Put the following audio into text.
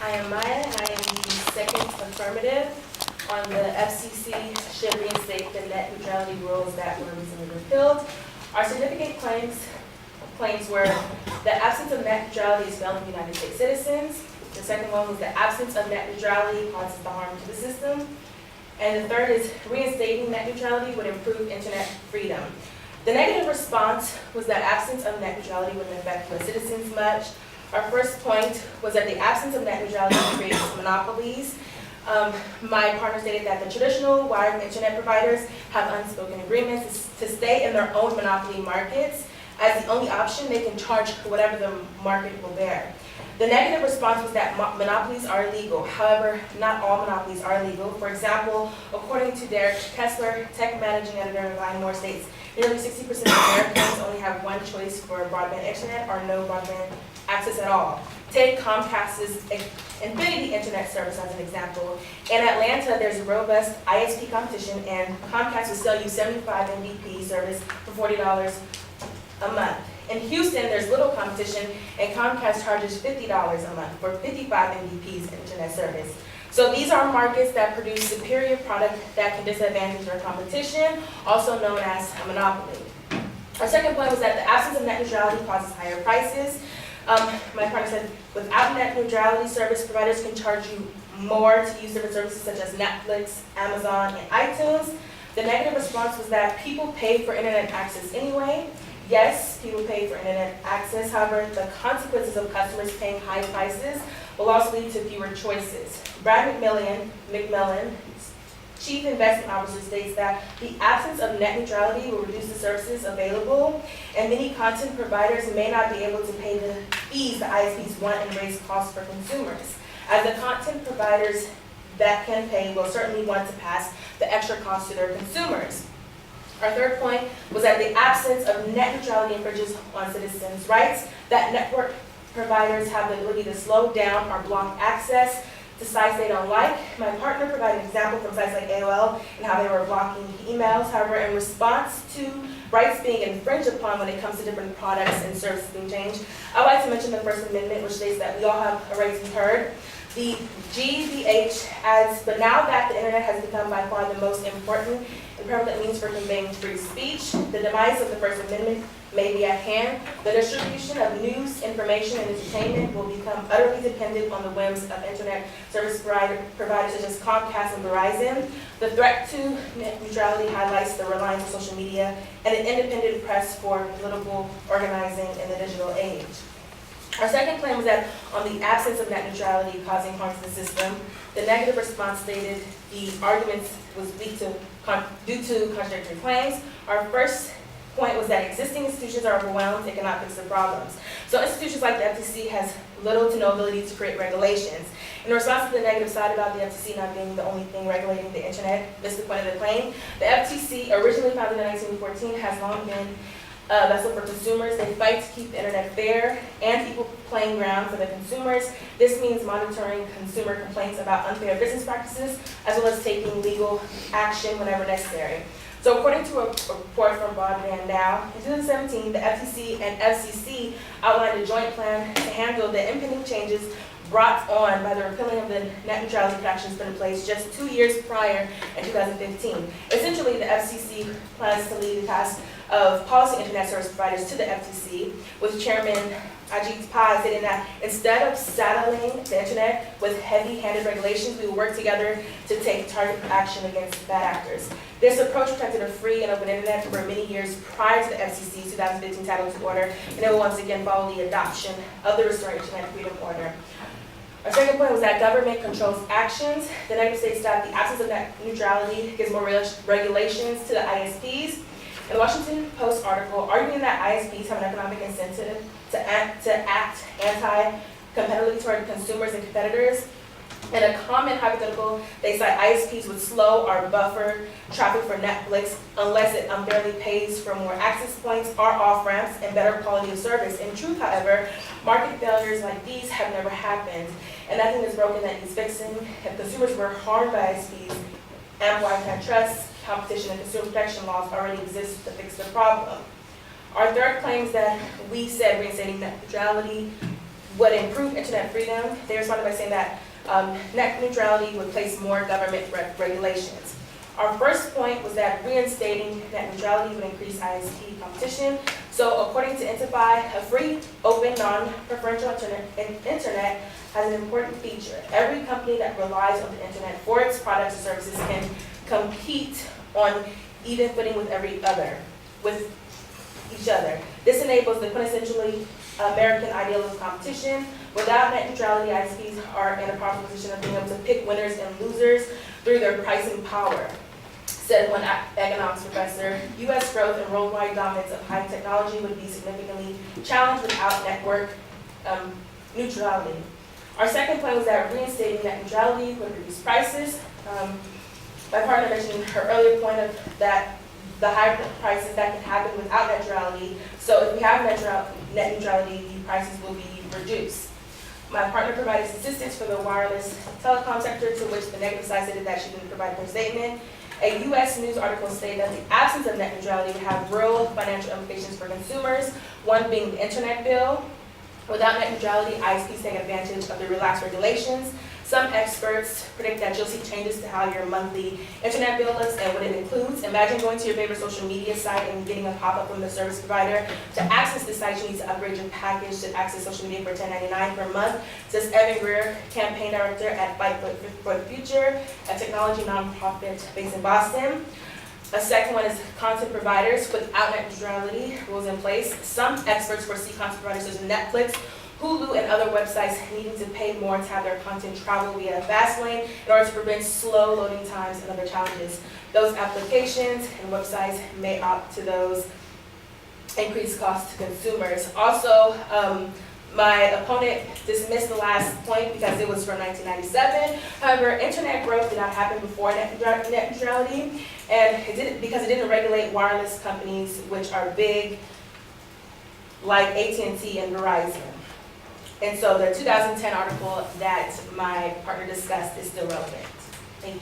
I am Maya, and I am the second affirmative on the FCC should reinstate the net neutrality rules that were recently repealed. Our significant claims were the absence of net neutrality is failing United States citizens. The second one was the absence of net neutrality causes the harm to the system. And the third is reinstating net neutrality would improve internet freedom. The negative response was that absence of net neutrality wouldn't affect U.S. citizens much. Our first point was that the absence of net neutrality creates monopolies. My partner stated that the traditional wired internet providers have unspoken agreements to stay in their own monopoly markets. As the only option, they can charge whatever the market will bear. The negative response was that monopolies are illegal. However, not all monopolies are illegal. For example, according to Derek Kessler, tech managing editor of Line More states, nearly 60% of Americans only have one choice for broadband internet or no broadband access at all. Take Comcast's Infinity Internet service as an example. In Atlanta, there's robust ISP competition, and Comcast will sell you 75 Mbps service for $40 a month. In Houston, there's little competition, and Comcast charges $50 a month for 55 Mbps internet service. So these are markets that produce superior product that can disadvantage their competition, also known as a monopoly. Our second point was that the absence of net neutrality causes higher prices. My partner said, without net neutrality, service providers can charge you more to use different services such as Netflix, Amazon, and iTunes. The negative response was that people pay for internet access anyway. Yes, people pay for internet access. However, the consequences of customers paying high prices will also lead to fewer choices. Brad McMillan, Chief Investment Officer, states that the absence of net neutrality will reduce the services available, and many content providers may not be able to pay the fees the ISPs want and raise costs for consumers. As the content providers that can pay will certainly want to pass the extra cost to their consumers. Our third point was that the absence of net neutrality infringes on citizens' rights, that network providers have the ability to slow down or block access to sites they don't like. My partner provided an example from sites like AOL and how they were blocking emails. However, in response to rights being infringed upon when it comes to different products and services being changed, I'd like to mention the First Amendment, which states that we all have a right to be heard. The GBH adds, but now that the internet has become by far the most important and prevalent means for conveying free speech, the demise of the First Amendment may be at hand. The distribution of news, information, and entertainment will become utterly dependent on the whims of internet service providers such as Comcast and Verizon. The threat to net neutrality highlights the reliance on social media and an independent press for political organizing in the digital age. Our second claim was that on the absence of net neutrality causing harm to the system, the negative response stated the arguments was weak due to contradictory claims. Our first point was that existing institutions are overwhelmed and cannot fix the problems. So institutions like the FTC has little to no ability to create regulations. In response to the negative side about the FTC not being the only thing regulating the internet, this is the point of the claim. The FTC, originally founded in 1914, has long been a vessel for consumers. They fight to keep the internet fair and equal playing ground for the consumers. This means monitoring consumer complaints about unfair business practices, as well as taking legal action whenever necessary. So according to a report from Broadband Now, in 2017, the FTC and FCC outlined a joint plan to handle the impending changes brought on by the repealing of the net neutrality protections put in place just 2 years prior in 2015. Essentially, the FCC plans to lead the task of policy internet service providers to the FTC, with Chairman Ajit Pai stating that instead of saddling the internet with heavy-handed regulations, we will work together to take targeted action against bad actors. This approach protected a free and open internet for many years prior to the FCC's 2015 Title II order, and it will once again follow the adoption of the Restoring Internet Freedom Order. Our second point was that government controls actions. The negative states that the absence of net neutrality gives more regulations to the ISPs. In the Washington Post article, arguing that ISPs have an economic incentive to act anti-competitively toward consumers and competitors. In a common hypothetical, they cite ISPs would slow or buffer traffic for Netflix unless it unfairly pays for more access points or off-ramps and better quality of service. In truth, however, market failures like these have never happened, and nothing is broken that needs fixing. If consumers were harmed by ISPs, ample antitrust, competition, and consumer protection laws already exist to fix the problem. Our third claim is that we said reinstating net neutrality would improve internet freedom. They responded by saying that net neutrality would place more government regulations. Our first point was that reinstating net neutrality would increase ISP competition. So according to Intify, a free, open, non-preferential internet has an important feature. Every company that relies on the internet for its products or services can compete on even footing with each other. This enables the quintessentially American ideal of competition. Without net neutrality, ISPs are in a powerful position of being able to pick winners and losers through their pricing power. Said one economics professor, U.S. growth and worldwide dominance of high technology would be significantly challenged without network neutrality. Our second point was that reinstating net neutrality would reduce prices. My partner mentioned her earlier point of that the high prices that can happen without net neutrality. So if we have net neutrality, the prices will be reduced. My partner provided statistics for the wireless telecom sector, to which the negative side stated that she didn't provide her statement. A U.S. news article stated that the absence of net neutrality would have real financial implications for consumers, one being the internet bill. Without net neutrality, ISPs take advantage of the relaxed regulations. Some experts predict that you'll see changes to how your monthly internet bill looks and what it includes. Imagine going to your favorite social media site and getting a pop-up from the service provider. To access the site, you need to upgrade your package to access social media for $10.99 per month, says Evan Greer, campaign director at Fight for the Future, a technology nonprofit based in Boston. A second one is content providers. Without net neutrality rules in place, some experts foresee content providers such as Netflix, Hulu, and other websites needing to pay more to have their content travel via fast lane in order to prevent slow loading times and other challenges. Those applications and websites may opt to those increased costs to consumers. Also, my opponent dismissed the last point because it was from 1997. However, internet growth did not happen before net neutrality, and because it didn't regulate wireless companies, which are big, like AT&T and Verizon. And so the 2010 article that my partner discussed is still relevant. Thank you.